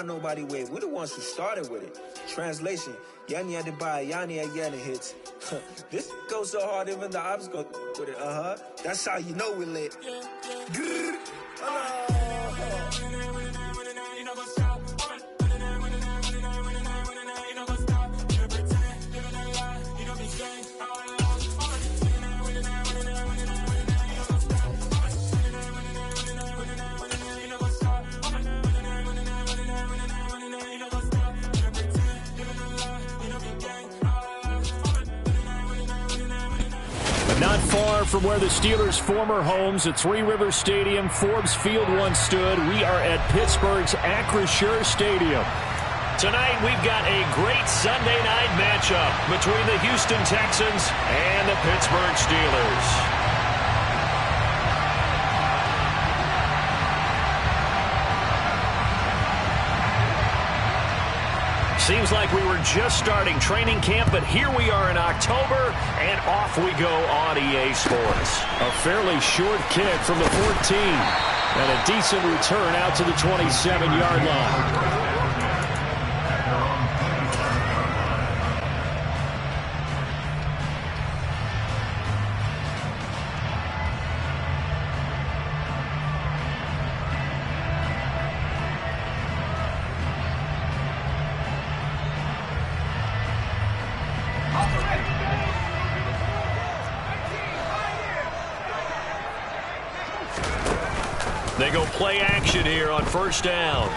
nobody with. We're the ones who started with it. Translation: Yanni had to buy Yanni again hits. This goes so hard, even the ops go with it. That's how you know we're lit. Not far from where the Steelers' former homes at Three Rivers Stadium, Forbes Field once stood, we are at Pittsburgh's Acrisure Stadium. Tonight, we've got a great Sunday night matchup between the Houston Texans and the Pittsburgh Steelers. Seems like we were just starting training camp, but here we are in October, and off we go on EA Sports. A fairly short kick from the 14, and a decent return out to the 27-yard line. They go play action here on first down.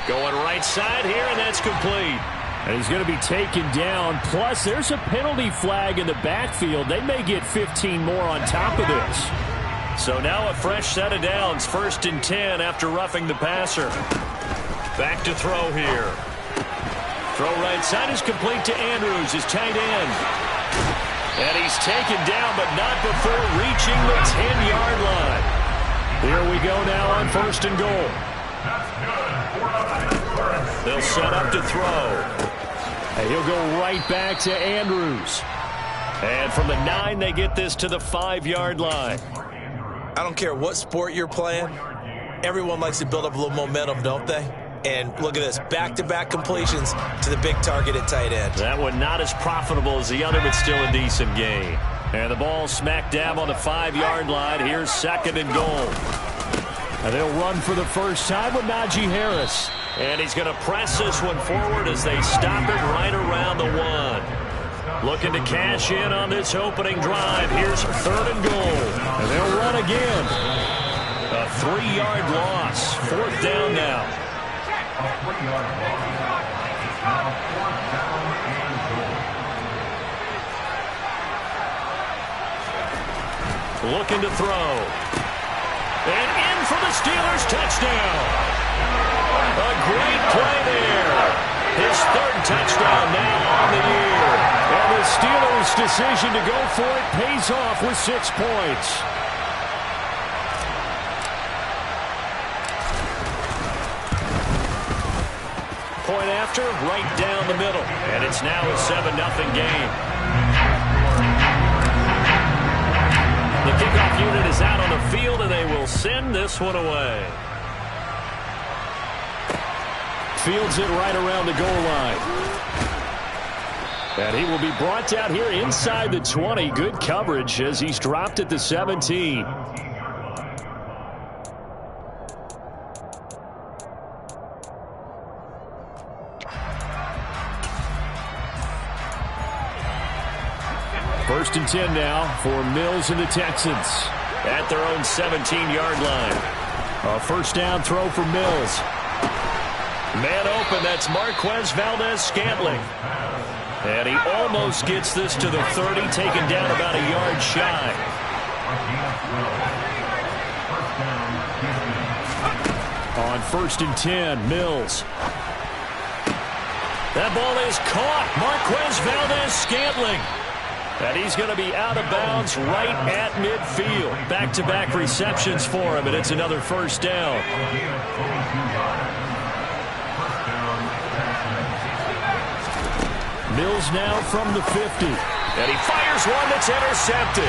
Going right side here, and that's complete. And he's going to be taken down. Plus, there's a penalty flag in the backfield. They may get 15 more on top of this. So now a fresh set of downs. 1st and 10 after roughing the passer. Back to throw here. Throw right side is complete to Andrews, his tight end. And he's taken down, but not before reaching the 10-yard line. Here we go now on 1st and goal. They'll set up to throw. And he'll go right back to Andrews. And from the 9, they get this to the 5-yard line. I don't care what sport you're playing. Everyone likes to build up a little momentum, don't they? And look at this, back-to-back completions to the big target at tight end. That one not as profitable as the other, but still a decent gain. And the ball smack dab on the 5-yard line. Here's 2nd and goal. And they'll run for the first time with Najee Harris. And he's going to press this one forward as they stop it right around the 1. Looking to cash in on this opening drive. Here's 3rd and goal. And they'll run again. A 3-yard loss. 4th down now. Looking to throw. And in for the Steelers touchdown. A great play there. His 3rd touchdown now on the year. And the Steelers' decision to go for it pays off with 6 points. Point after, right down the middle. And it's now a 7-0 game. The kickoff unit is out on the field, and they will send this one away. Fields it right around the goal line. And he will be brought down here inside the 20. Good coverage as he's dropped at the 17. First and 10 now for Mills and the Texans at their own 17-yard line. A first down throw for Mills. Man open, that's Marquez Valdez-Scantling. And he almost gets this to the 30, taken down about a yard shy. On 1st and 10, Mills. That ball is caught. Marquez Valdez-Scantling. And he's going to be out of bounds right at midfield. Back-to-back receptions for him, and it's another first down. Mills now from the 50. And he fires one that's intercepted.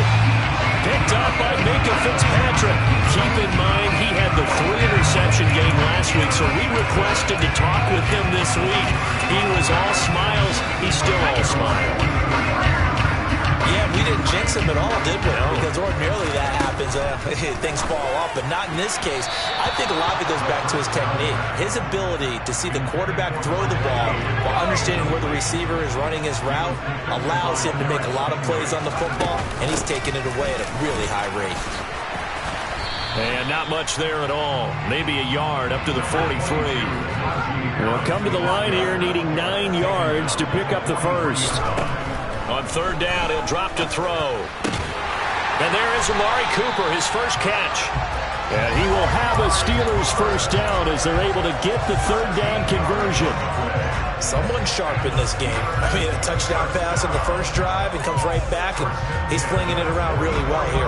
Picked up by Minka Fitzpatrick. Keep in mind, he had the 3-interception game last week, so we requested to talk with him this week. He was all smiles. He's still all smiles. Yeah, we didn't jinx him at all, did we? No. Because ordinarily that happens. Things fall off, but not in this case. I think a lot of it goes back to his technique. His ability to see the quarterback throw the ball while understanding where the receiver is running his route allows him to make a lot of plays on the football, and he's taking it away at a really high rate. And not much there at all. Maybe a yard up to the 43. We'll come to the line here needing 9 yards to pick up the first. On third down, he'll drop to throw. And there is Amari Cooper, his first catch. And he will have a Steelers first down as they're able to get the third down conversion. Someone sharp in this game. I mean, a touchdown pass on the first drive and comes right back, and he's flinging it around really well here.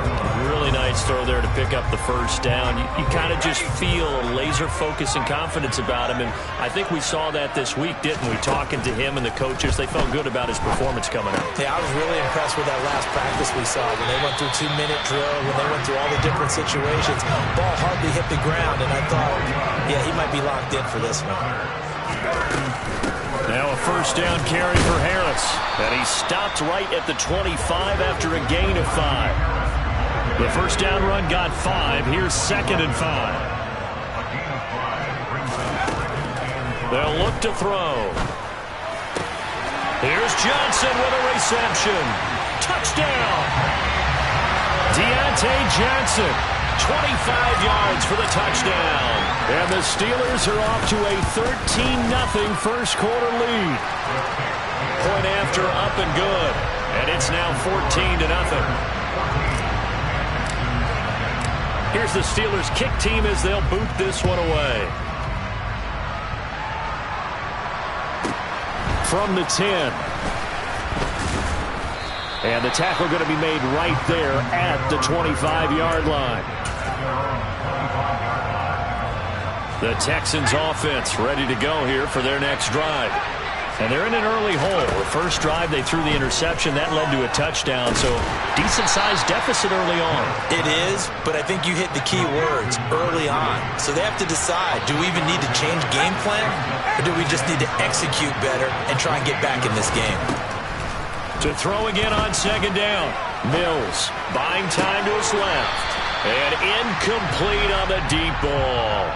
Really nice throw there to pick up the first down. You kind of just feel a laser focus and confidence about him, and I think we saw that this week, didn't we? Talking to him and the coaches, they felt good about his performance coming up. Yeah, I was really impressed with that last practice we saw when they went through 2-minute drill, when they went through all the different situations. Ball hardly hit the ground, and I thought, yeah, he might be locked in for this one. Now a first down carry for Harris. And he stopped right at the 25 after a gain of 5. The first down run got 5. Here's 2nd and 5. They'll look to throw. Here's Johnson with a reception. Touchdown! Deontay Johnson, 25 yards for the touchdown. And the Steelers are off to a 13-0 first quarter lead. Point after up and good. And it's now 14-0. Here's the Steelers kick team as they'll boot this one away. From the 10. And the tackle going to be made right there at the 25-yard line. The Texans offense ready to go here for their next drive. And they're in an early hole. The first drive, they threw the interception. That led to a touchdown, so decent-sized deficit early on. It is, but I think you hit the key words, early on. So they have to decide, do we even need to change game plan, or do we just need to execute better and try and get back in this game? To throw again on second down. Mills buying time to his left. And incomplete on the deep ball.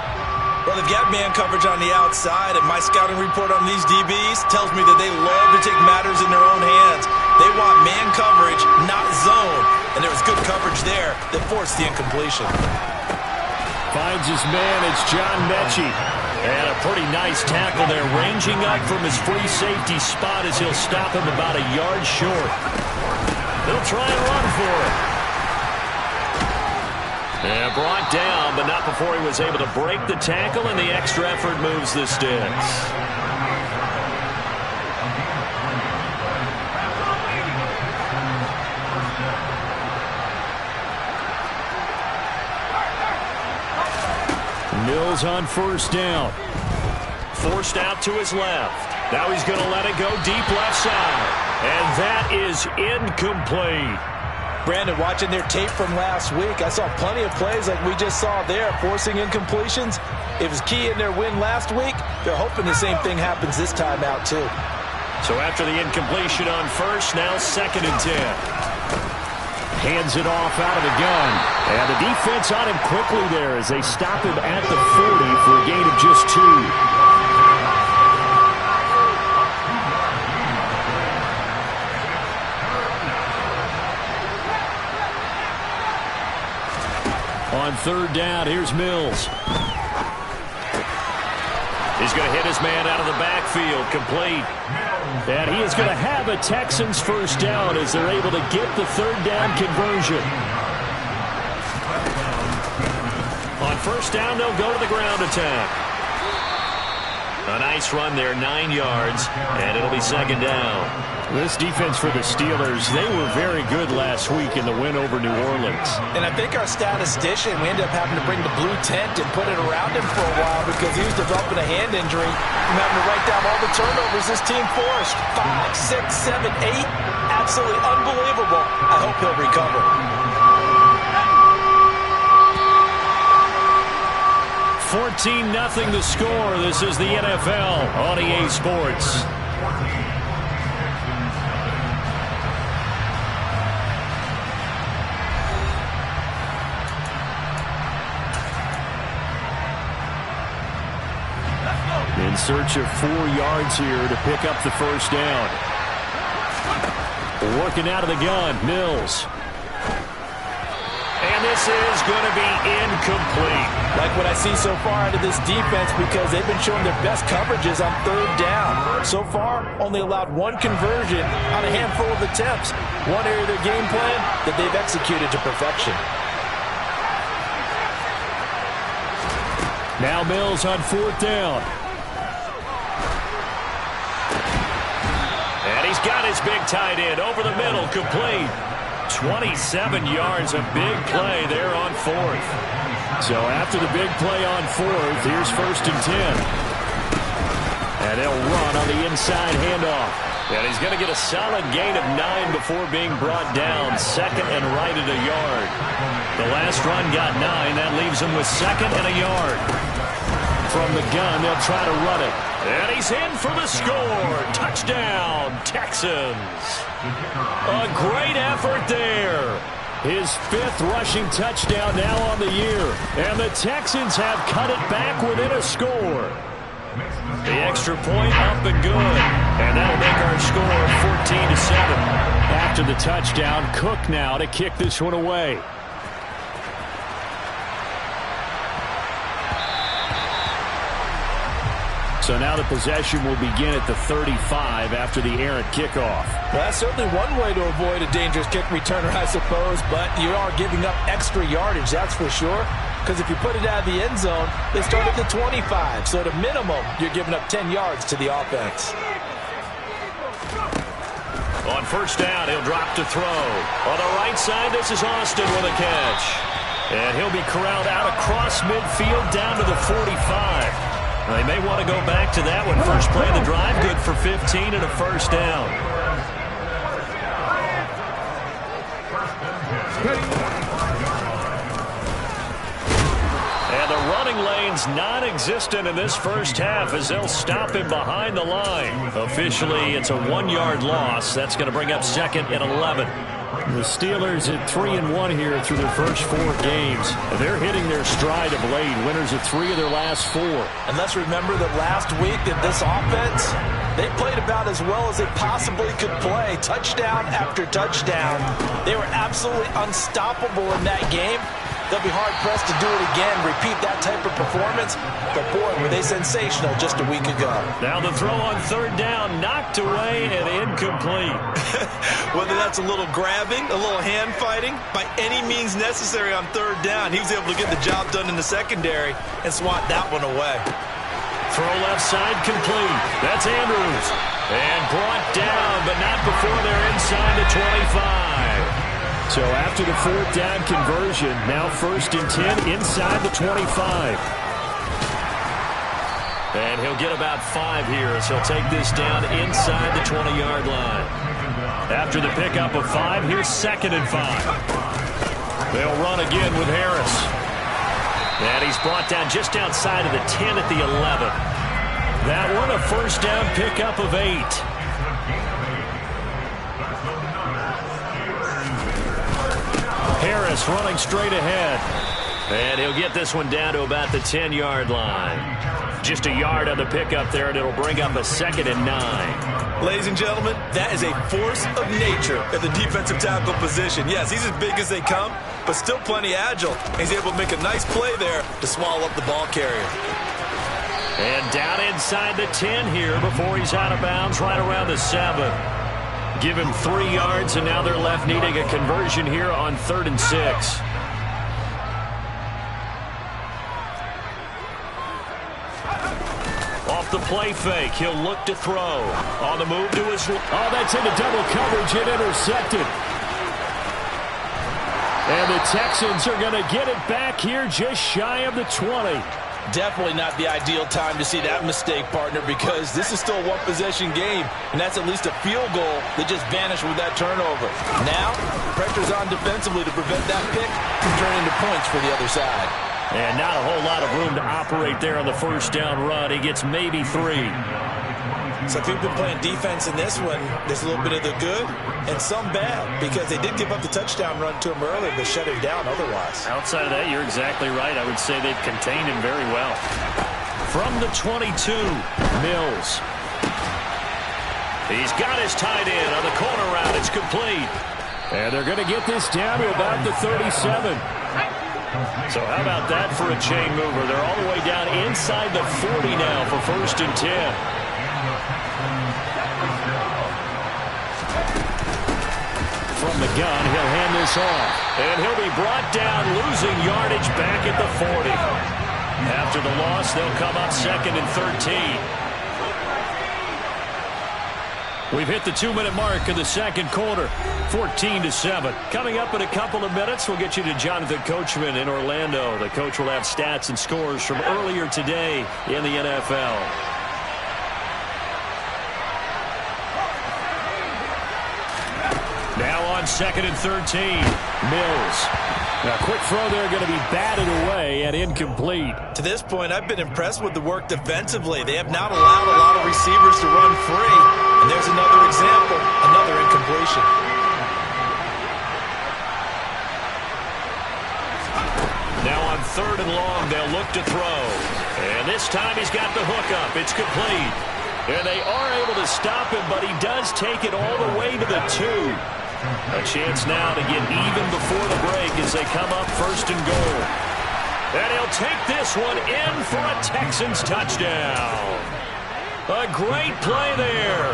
Well, they've got man coverage on the outside, and my scouting report on these DBs tells me that they love to take matters in their own hands. They want man coverage, not zone. And there was good coverage there that forced the incompletion. Finds his man, it's John Mechie. And a pretty nice tackle there, ranging up from his free safety spot as he'll stop him about a yard short. They'll try and run for it. And brought down, but not before he was able to break the tackle, and the extra effort moves the sticks. Mills on first down. Forced out to his left. Now he's going to let it go deep left side. And that is incomplete. Brandon, watching their tape from last week, I saw plenty of plays like we just saw there, forcing incompletions. It was key in their win last week. They're hoping the same thing happens this time out, too. So after the incompletion on first, now 2nd and 10. Hands it off out of the gun. And the defense on him quickly there as they stop him at the 40 for a gain of just 2. On third down, here's Mills. He's going to hit his man out of the backfield, complete. And he is going to have a Texans first down as they're able to get the third down conversion. On first down, they'll go to the ground attack. A nice run there, 9 yards, and it'll be 2nd down. This defense for the Steelers, they were very good last week in the win over New Orleans. And I think our statistician, we ended up having to bring the blue tent and put it around him for a while because he was developing a hand injury from having to write down all the turnovers this team forced. 5, 6, 7, 8. Absolutely unbelievable. I hope he'll recover. 14-0 the score. This is the NFL on EA Sports. In search of 4 yards here to pick up the first down. Working out of the gun, Mills. And this is going to be incomplete. Like what I see so far out of this defense, because they've been showing their best coverages on 3rd down. So far, only allowed 1 conversion on a handful of attempts. One area of their game plan that they've executed to perfection. Now Mills on 4th down. And he's got his big tight end over the middle, complete. 27 yards, a big play there on 4th. So after the big play on 4th, here's 1st and 10. And they'll run on the inside handoff. And he's going to get a solid gain of 9 before being brought down. 2nd and right at a yard. The last run got 9. That leaves him with 2nd and a yard. From the gun, they'll try to run it. And he's in for the score. Touchdown, Texans. A great effort there. His 5th rushing touchdown now on the year. And the Texans have cut it back within a score. The extra point up and good. And that'll make our score 14-7. After the touchdown, Cook now to kick this one away. So now the possession will begin at the 35 after the errant kickoff. Well, that's certainly one way to avoid a dangerous kick returner, I suppose, but you are giving up extra yardage, that's for sure. Because if you put it out of the end zone, they start at the 25. So at a minimum, you're giving up 10 yards to the offense. On 1st down, he'll drop to throw. On the right side, this is Austin with a catch. And he'll be corralled out across midfield down to the 45. They may want to go back to that one. First play of the drive, good for 15 and a 1st down. And the running lane's non-existent in this first half as they'll stop him behind the line. Officially, it's a 1-yard loss. That's going to bring up 2nd and 11. The Steelers at 3-1 here through their first 4 games. They're hitting their stride of late. Winners of 3 of their last 4. And let's remember that last week that this offense, they played about as well as they possibly could play. Touchdown after touchdown. They were absolutely unstoppable in that game. They'll be hard-pressed to do it again, repeat that type of performance. But, boy, were they sensational just a week ago. Now the throw on 3rd down, knocked away and incomplete. Whether that's a little grabbing, a little hand fighting, by any means necessary on 3rd down, he was able to get the job done in the secondary and swat that one away. Throw left side complete. That's Andrews. And brought down, but not before they're inside the 25. So after the 4th down conversion, now 1st and 10 inside the 25. And he'll get about 5 here as he'll take this down inside the 20-yard line. After the pickup of 5, here's 2nd and 5. They'll run again with Harris. And he's brought down just outside of the 10 at the 11. That one a 1st down pickup of 8. Harris running straight ahead. And he'll get this one down to about the 10-yard line. Just a yard on the pickup there, and it'll bring up a 2nd and 9. Ladies and gentlemen, that is a force of nature at the defensive tackle position. Yes, he's as big as they come, but still plenty agile. He's able to make a nice play there to swallow up the ball carrier. And down inside the 10 here before he's out of bounds, right around the 7. Give him 3 yards, and now they're left needing a conversion here on 3rd and 6. Off the play fake, he'll look to throw. On the move to his... Oh, that's into double coverage and intercepted. And the Texans are going to get it back here just shy of the 20. Definitely not the ideal time to see that mistake, partner, because this is still a one-possession game, and that's at least a field goal that just vanished with that turnover. Now, pressure's on defensively to prevent that pick from turning into points for the other side. And not a whole lot of room to operate there on the first down run. He gets maybe 3. So if you've been playing defense in this one, there's a little bit of the good and some bad, because they did give up the touchdown run to him earlier, but shut him down otherwise. Outside of that, you're exactly right. I would say they've contained him very well. From the 22, Mills. He's got his tight end on the corner route. It's complete. And they're going to get this down to about the 37. So how about that for a chain mover? They're all the way down inside the 40 now for 1st and 10. From the gun, he'll hand this off. And he'll be brought down, losing yardage back at the 40. After the loss, they'll come up 2nd and 13. We've hit the 2-minute mark of the second quarter, 14-7. Coming up in a couple of minutes, we'll get you to Jonathan Coachman in Orlando. The coach will have stats and scores from earlier today in the NFL. Now on 2nd and 13, Mills. Now, quick throw there, going to be batted away and incomplete. To this point, I've been impressed with the work defensively. They have not allowed a lot of receivers to run free. And there's another example, another incompletion. Now on 3rd and long, they'll look to throw. And this time he's got the hook up. It's complete. And they are able to stop him, but he does take it all the way to the 2. A chance now to get even before the break as they come up 1st and goal. And he'll take this one in for a Texans touchdown. A great play there.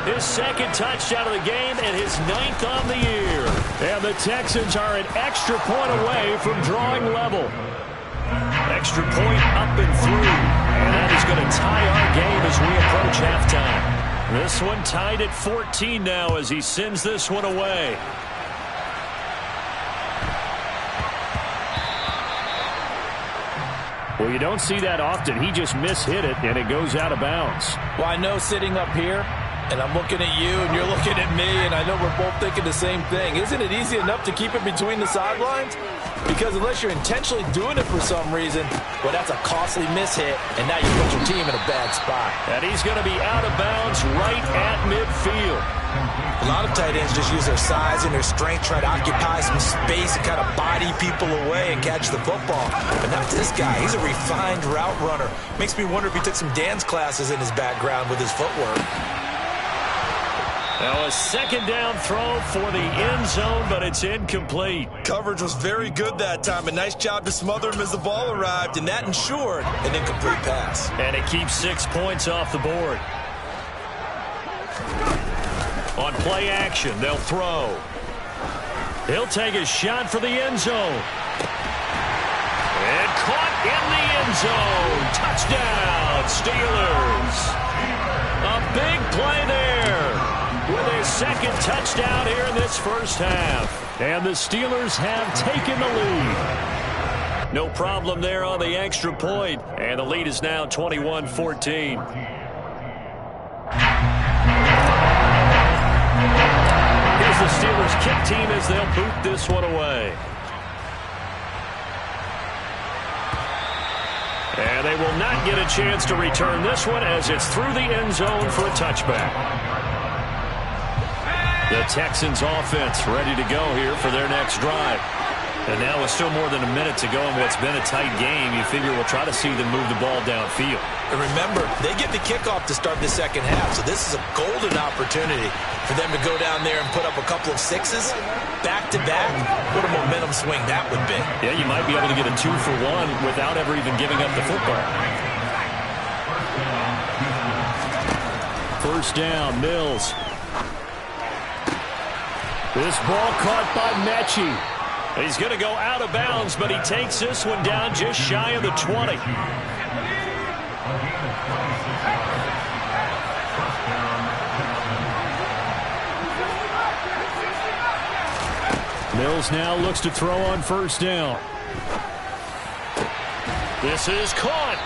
His 2nd touchdown of the game and his 9th on the year. And the Texans are an extra point away from drawing level. Extra point up and through. And that is going to tie our game as we approach halftime. This one tied at 14 now as he sends this one away. Well, you don't see that often. He just mishit it, and it goes out of bounds. Well, I know sitting up here, and I'm looking at you, and you're looking at me, and I know we're both thinking the same thing. Isn't it easy enough to keep it between the sidelines? Because unless you're intentionally doing it for some reason, well, that's a costly mishit, and now you put your team in a bad spot. And he's going to be out of bounds right at midfield. A lot of tight ends just use their size and their strength, try to occupy some space and kind of body people away and catch the football. But not this guy. He's a refined route runner. Makes me wonder if he took some dance classes in his background with his footwork. Now a 2nd down throw for the end zone, but it's incomplete. Coverage was very good that time. A nice job to smother him as the ball arrived, and that ensured an incomplete pass. And it keeps 6 points off the board. On play action, they'll throw. He'll take a shot for the end zone. And caught in the end zone. Touchdown, Steelers. A big play there with his 2nd touchdown here in this first half. And the Steelers have taken the lead. No problem there on the extra point. And the lead is now 21-14. Here's the Steelers kick team as they'll boot this one away. And they will not get a chance to return this one as it's through the end zone for a touchback. The Texans offense ready to go here for their next drive. And now with still more than a minute to go in what's been a tight game, you figure we'll try to see them move the ball downfield. And remember, they get the kickoff to start the second half, so this is a golden opportunity for them to go down there and put up a couple of 6s back-to-back. What a momentum swing that would be. Yeah, you might be able to get a 2-for-1 without ever even giving up the football. First down, Mills. This ball caught by Mechie. He's going to go out of bounds, but he takes this one down just shy of the 20. Mills now looks to throw on first down. This is caught.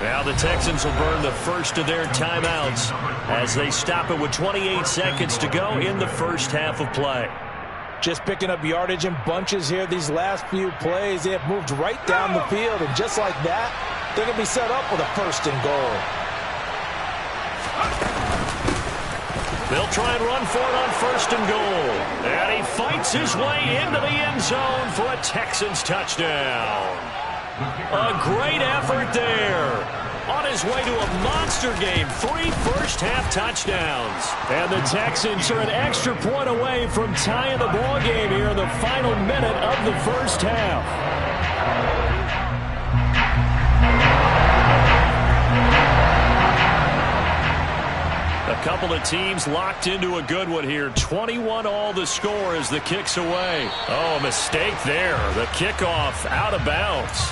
Now the Texans will burn the first of their timeouts as they stop it with 28 seconds to go in the first half of play. Just picking up yardage in bunches here these last few plays. They have moved right down the field, and just like that, they're going to be set up with a 1st and goal. They'll try and run for it on 1st and goal. And he fights his way into the end zone for a Texans touchdown. A great effort there. On his way to a monster game, 3 first-half touchdowns. And the Texans are an extra point away from tying the ball game here in the final minute of the first half. A couple of teams locked into a good one here. 21-all the score as the kick's away. Oh, a mistake there. The kickoff out of bounds.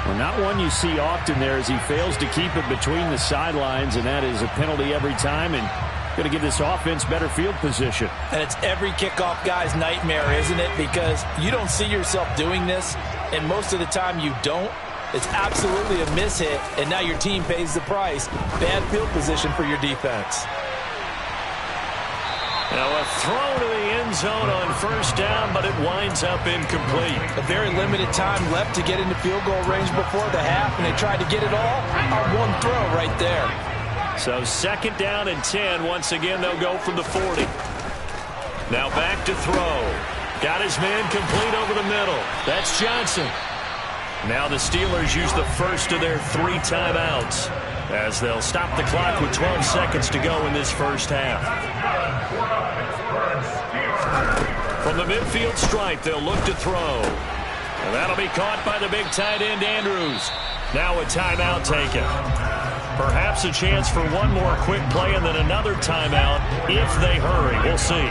Well, not one you see often there as he fails to keep it between the sidelines, and that is a penalty every time and going to give this offense better field position. And it's every kickoff guy's nightmare, isn't it? Because you don't see yourself doing this, and most of the time you don't. It's absolutely a mishit, and now your team pays the price. Bad field position for your defense. Now a throw to the end zone on 1st down, but it winds up incomplete. A very limited time left to get into field goal range before the half, and they tried to get it all on one throw right there. So 2nd down and 10. Once again, they'll go from the 40. Now back to throw. Got his man complete over the middle. That's Johnson. Now the Steelers use the first of their 3 timeouts as they'll stop the clock with 12 seconds to go in this first half. From the midfield stripe, they'll look to throw. And that'll be caught by the big tight end, Andrews. Now a timeout taken. Perhaps a chance for one more quick play and then another timeout if they hurry. We'll see.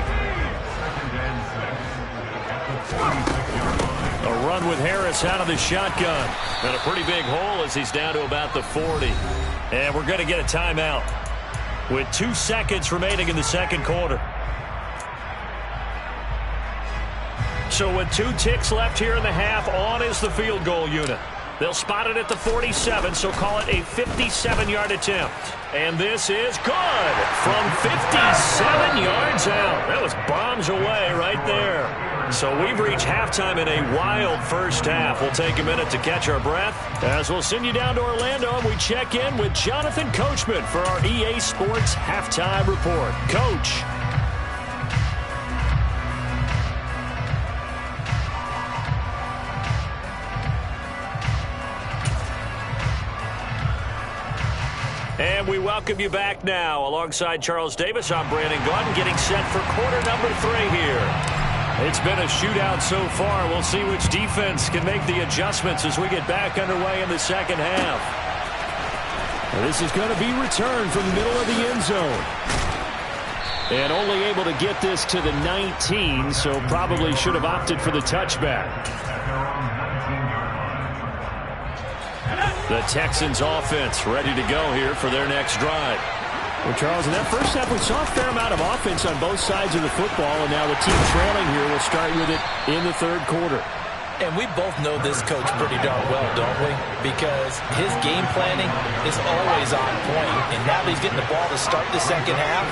A run with Harris out of the shotgun. And a pretty big hole as he's down to about the 40. And we're going to get a timeout with 2 seconds remaining in the second quarter. So with 2 ticks left here in the half, on is the field goal unit. They'll spot it at the 47, so call it a 57-yard attempt. And this is good from 57 yards out. That was bombs away right there. So we've reached halftime in a wild first half. We'll take a minute to catch our breath as we'll send you down to Orlando and we check in with Jonathan Coachman for our EA Sports Halftime Report. Coach. And we welcome you back now. Alongside Charles Davis, I'm Brandon Gaudin, getting set for quarter number 3 here. It's been a shootout so far. We'll see which defense can make the adjustments as we get back underway in the second half. And this is going to be returned from the middle of the end zone. And only able to get this to the 19, so probably should have opted for the touchback. The Texans offense ready to go here for their next drive. Well, Charles, in that first half, we saw a fair amount of offense on both sides of the football, and now the team trailing here will start with it in the third quarter. And we both know this coach pretty darn well, don't we? Because his game planning is always on point. And now that he's getting the ball to start the second half,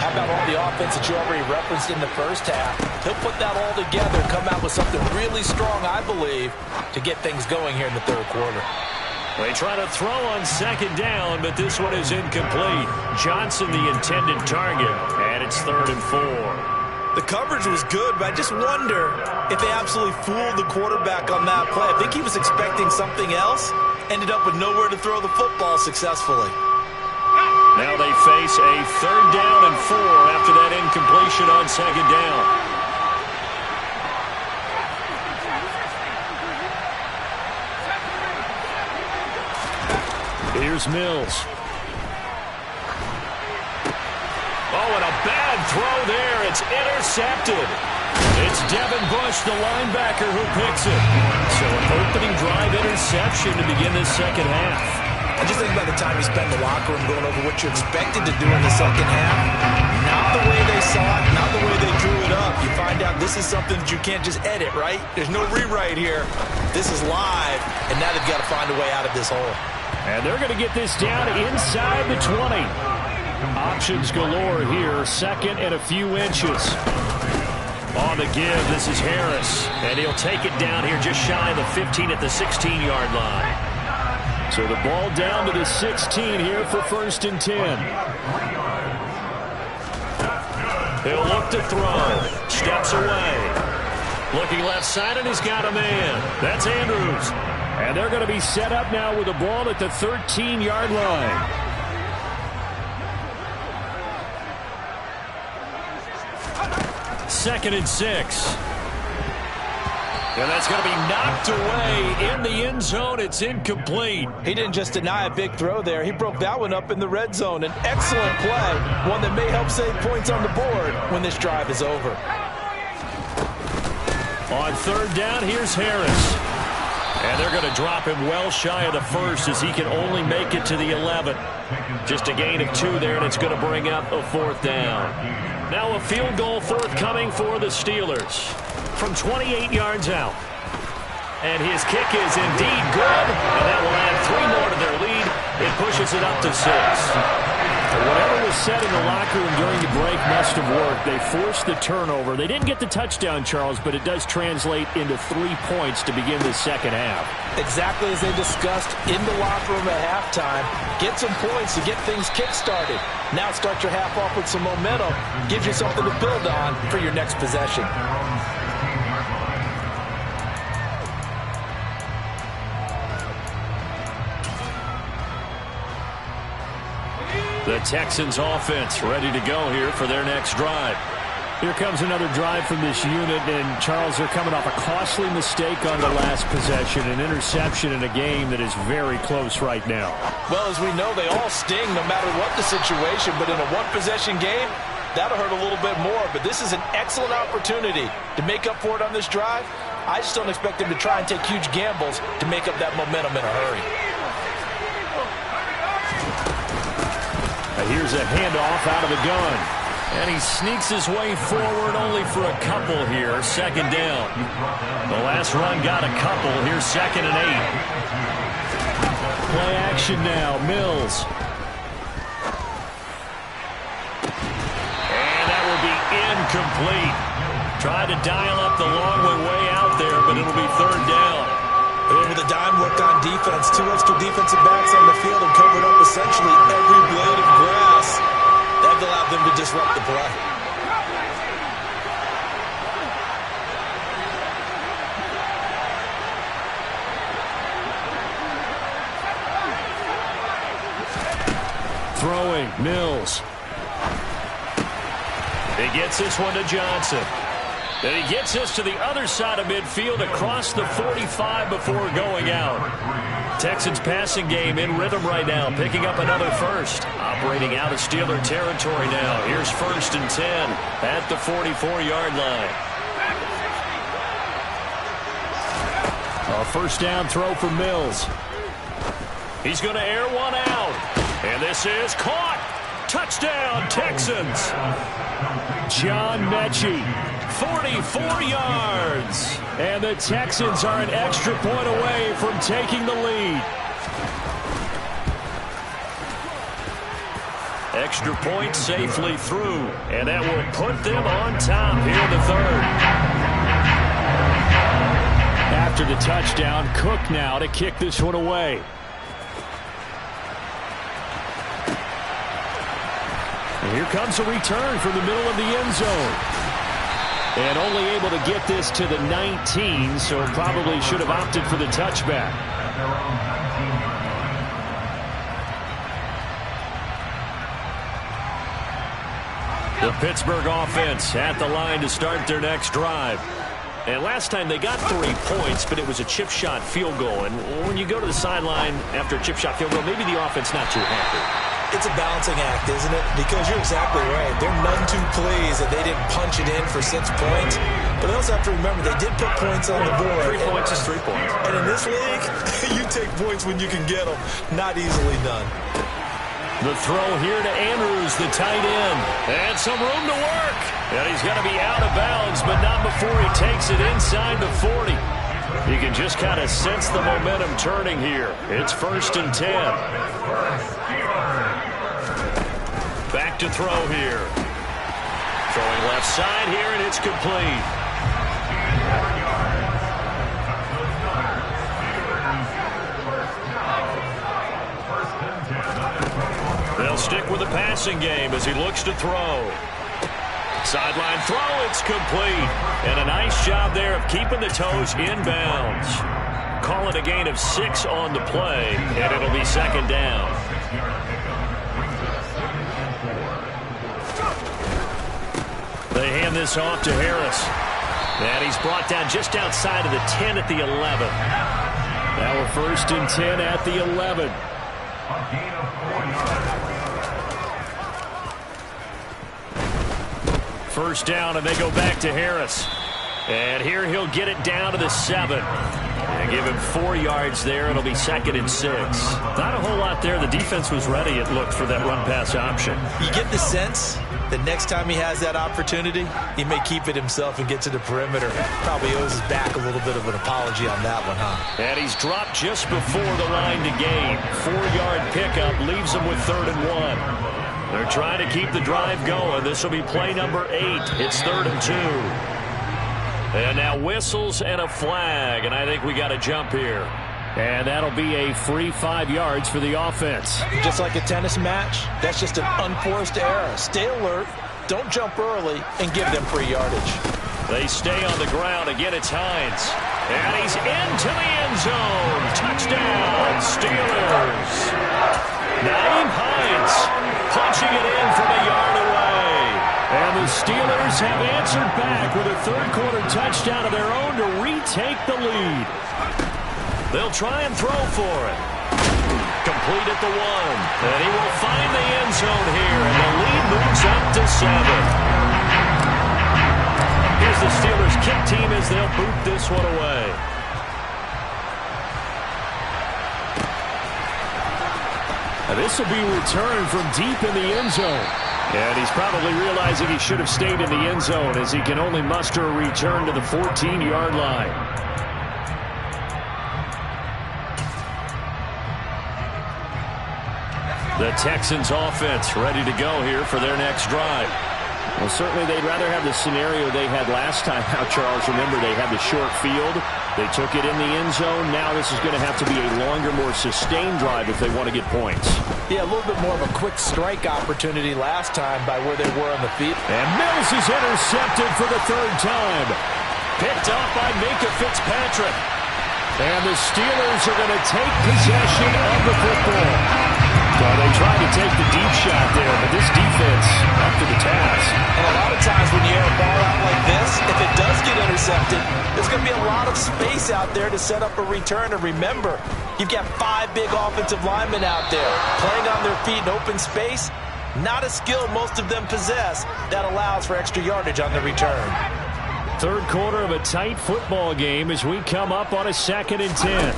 how about all the offense that you already referenced in the first half? He'll put that all together, come out with something really strong, I believe, to get things going here in the third quarter. They try to throw on second down, but this one is incomplete. Johnson, the intended target, and it's 3rd and 4. The coverage was good, but I just wonder if they absolutely fooled the quarterback on that play. I think he was expecting something else, ended up with nowhere to throw the football successfully. Now they face a 3rd down and 4 after that incompletion on second down. Here's Mills. Oh, and a bad throw there. It's intercepted. It's Devin Bush, the linebacker, who picks it. So an opening drive interception to begin this second half. I just think about the time you spend in the locker room going over what you expected to do in the second half. Not the way they saw it, not the way they drew it up. You find out this is something that you can't just edit, right? There's no rewrite here. This is live, and now they've got to find a way out of this hole. And they're going to get this down inside the 20. Options galore here. 2nd and a few inches. On the give, this is Harris. And he'll take it down here just shy of the 15 at the 16-yard line. So the ball down to the 16 here for 1st and 10. He'll look to throw. Steps away. Looking left side, and he's got a man. That's Andrews. And they're going to be set up now with the ball at the 13-yard line. Second and 6. And that's going to be knocked away in the end zone. It's incomplete. He didn't just deny a big throw there. He broke that one up in the red zone. An excellent play, one that may help save points on the board when this drive is over. On 3rd down, here's Harris. And they're going to drop him well shy of the 1st as he can only make it to the 11. Just a gain of 2 there, and it's going to bring up a 4th down. Now a field goal forthcoming for the Steelers from 28 yards out. And his kick is indeed good, and that will add 3 more to their lead. It pushes it up to 6. Whatever was said in the locker room during the break must have worked. They forced the turnover. They didn't get the touchdown, Charles, but it does translate into 3 points to begin the second half. Exactly as they discussed in the locker room at halftime. Get some points to get things kick-started. Now start your half off with some momentum. Gives you something to build on for your next possession. The Texans offense ready to go here for their next drive. Here comes another drive from this unit, and Charles, they're coming off a costly mistake on the last possession, an interception in a game that is very close right now. Well, as we know, they all sting no matter what the situation, but in a one-possession game, that'll hurt a little bit more. But this is an excellent opportunity to make up for it on this drive. I just don't expect them to try and take huge gambles to make up that momentum in a hurry. Here's a handoff out of the gun. And he sneaks his way forward only for a couple here. 2nd down. The last run got a couple. Here's 2nd and 8. Play action now. Mills. And that will be incomplete. Tried to dial up the long way out there, but it'll be 3rd down. And with a dime work on defense, 2 extra defensive backs on the field and covered up essentially every blade of grass. That allowed them to disrupt the play. Throwing, Mills. He gets this one to Johnson. And he gets us to the other side of midfield across the 45 before going out. Texans passing game in rhythm right now, picking up another 1st. Operating out of Steeler territory now. Here's 1st and 10 at the 44-yard line. A 1st down throw for Mills. He's going to air one out. And this is caught. Touchdown, Texans. John Mechie. 44 yards. And the Texans are an extra point away from taking the lead. Extra point safely through. And that will put them on top here in the 3rd. After the touchdown, Cook now to kick this one away. And here comes a return from the middle of the end zone. And only able to get this to the 19, so probably should have opted for the touchback. The Pittsburgh offense at the line to start their next drive. And last time they got 3 points, but it was a chip shot field goal. And when you go to the sideline after a chip shot field goal, maybe the offense not too happy. It's a balancing act, isn't it? Because you're exactly right. They're none too pleased that they didn't punch it in for 6 points. But they also have to remember they did put points on the board. 3 points is 3 points. And in this league, you take points when you can get them. Not easily done. The throw here to Andrews, the tight end. And some room to work. And he's going to be out of bounds, but not before he takes it inside the 40. You can just kind of sense the momentum turning here. It's 1st and 10. Back to throw here. Throwing left side here, and it's complete. They'll stick with the passing game as he looks to throw. Sideline throw, it's complete. And a nice job there of keeping the toes inbounds. Call it a gain of 6 on the play, and it'll be second down. They hand this off to Harris. And he's brought down just outside of the 10 at the 11. Now we're first and 10 at the 11. First down, and they go back to Harris. And here he'll get it down to the 7. And give him 4 yards there. It'll be second and 6. Not a whole lot there. The defense was ready, it looked, for that run-pass option. You get the sense that next time he has that opportunity, he may keep it himself and get to the perimeter. Probably owes his back a little bit of an apology on that one, huh? And he's dropped just before the line to gain. 4-yard pickup leaves him with 3rd and 1. They're trying to keep the drive going. This will be play number 8. It's 3rd and 2. And now whistles and a flag, and I think we got a jump here. And that'll be a free 5 yards for the offense. Just like a tennis match, that's just an unforced error. Stay alert, don't jump early, and give them free yardage. They stay on the ground. Again, it's Hines. And he's into the end zone. Touchdown, Steelers. Naeem Hines punching it in from a yard away. And the Steelers have answered back with a third-quarter touchdown of their own to retake the lead. They'll try and throw for it. Complete at the 1. And he will find the end zone here, and the lead moves up to 7. Here's the Steelers kick team as they'll boot this one away. Now this will be returned from deep in the end zone. And he's probably realizing he should have stayed in the end zone as he can only muster a return to the 14-yard line. The Texans offense ready to go here for their next drive. Well, certainly they'd rather have the scenario they had last time out, Charles. Remember, they had the short field. They took it in the end zone. Now this is going to have to be a longer, more sustained drive if they want to get points. Yeah, a little bit more of a quick strike opportunity last time by where they were on the field. And Mills is intercepted for the 3rd time. Picked off by Minka Fitzpatrick. And the Steelers are going to take possession of the football. Well, they tried to take the deep shot there, but this defense up to the task. And a lot of times when you air a ball out like this, if it does get intercepted, there's going to be a lot of space out there to set up a return. And remember, you've got 5 big offensive linemen out there playing on their feet in open space. Not a skill most of them possess that allows for extra yardage on the return. Third quarter of a tight football game as we come up on a 2nd and 10.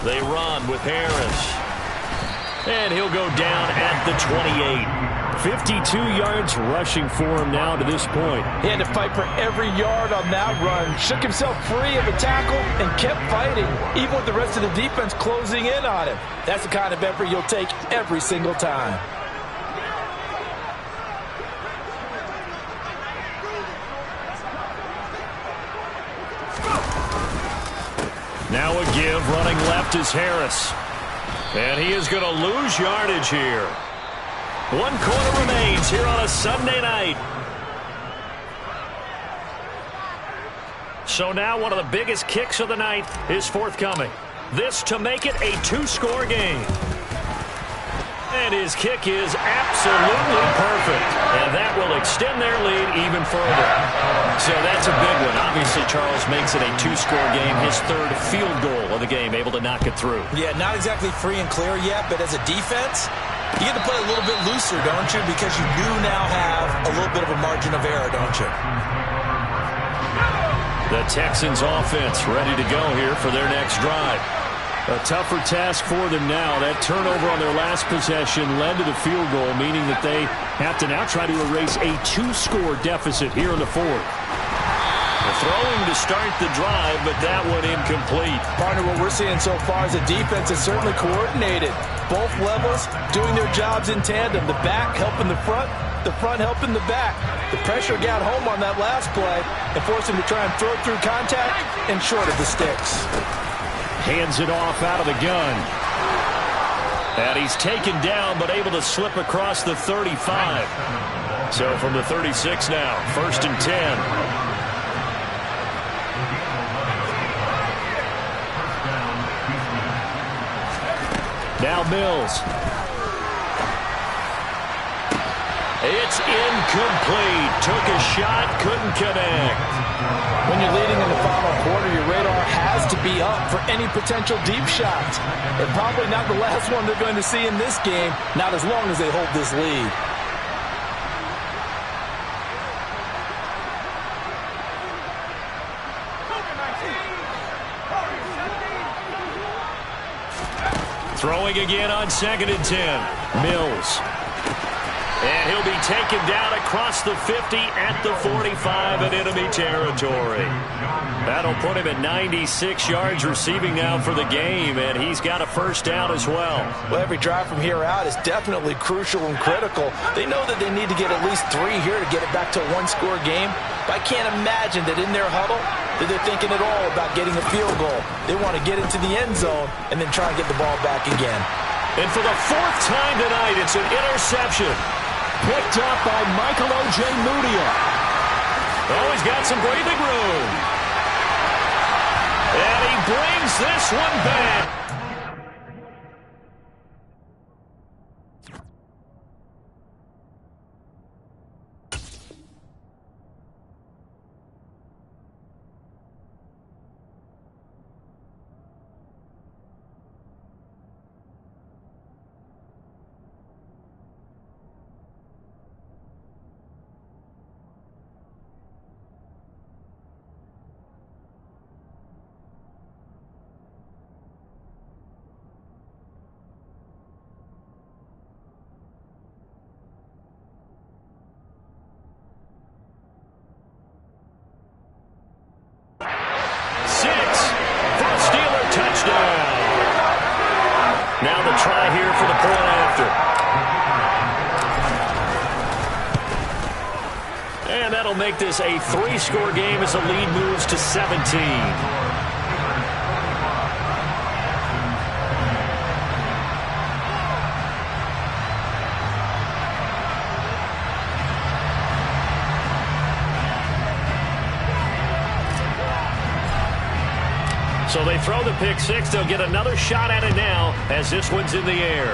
They run with Harris. And he'll go down at the 28. 52 yards rushing for him now to this point. He had to fight for every yard on that run. Shook himself free of a tackle and kept fighting, even with the rest of the defense closing in on him. That's the kind of effort you'll take every single time. Now a give, running left is Harris. And he is going to lose yardage here. 1 quarter remains here on a Sunday night. So now one of the biggest kicks of the night is forthcoming. This to make it a 2-score game. And his kick is absolutely perfect. And that will extend their lead even further. So that's a big one. Obviously, Charles makes it a 2-score game. His 3rd field goal of the game, able to knock it through. Yeah, not exactly free and clear yet, but as a defense, you get to play a little bit looser, don't you? Because you do now have a little bit of a margin of error, don't you? The Texans offense ready to go here for their next drive. A tougher task for them now. That turnover on their last possession led to the field goal, meaning that they have to now try to erase a 2-score deficit here in the 4th. The throwing to start the drive, but that one incomplete. Partner, what we're seeing so far is the defense is certainly coordinated. Both levels doing their jobs in tandem. The back helping the front, The front helping the back. The pressure got home on that last play and forced him to try and throw through contact and short of the sticks. Hands it off out of the gun. And he's taken down but able to slip across the 35. So from the 36 now, 1st and 10. Now Mills. It's incomplete. Took a shot, couldn't connect. When you're leading in the final quarter, your radar has to be up for any potential deep shots. And probably not the last one they're going to see in this game, not as long as they hold this lead. Throwing again on 2nd and 10. Mills. And he'll be taken down across the 50 at the 45 in enemy territory. That'll put him at 96 yards receiving now for the game, and he's got a first down as well. Well, every drive from here out is definitely crucial and critical. They know that they need to get at least 3 here to get it back to a one-score game. But I can't imagine that in their huddle that they're thinking at all about getting a field goal. They want to get into the end zone and then try and get the ball back again. And for the 4th time tonight, it's an interception. Picked up by Michael O.J. Mudia. Oh, he's got some breathing room. And he brings this one back. Now the try here for the point after. And that'll make this a 3-score game as the lead moves to 17. So they throw the pick six. They'll get another shot at it now as this one's in the air.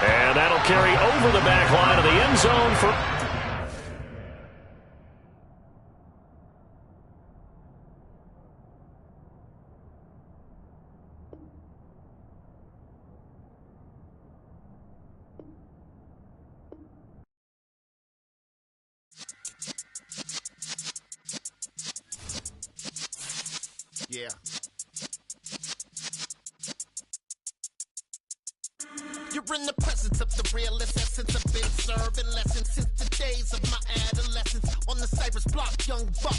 And that'll carry over the back line of the end zone for... Yeah. You're in the presence of the realest essence. I've been serving lessons since the days of my adolescence. On the Cypress block, young buck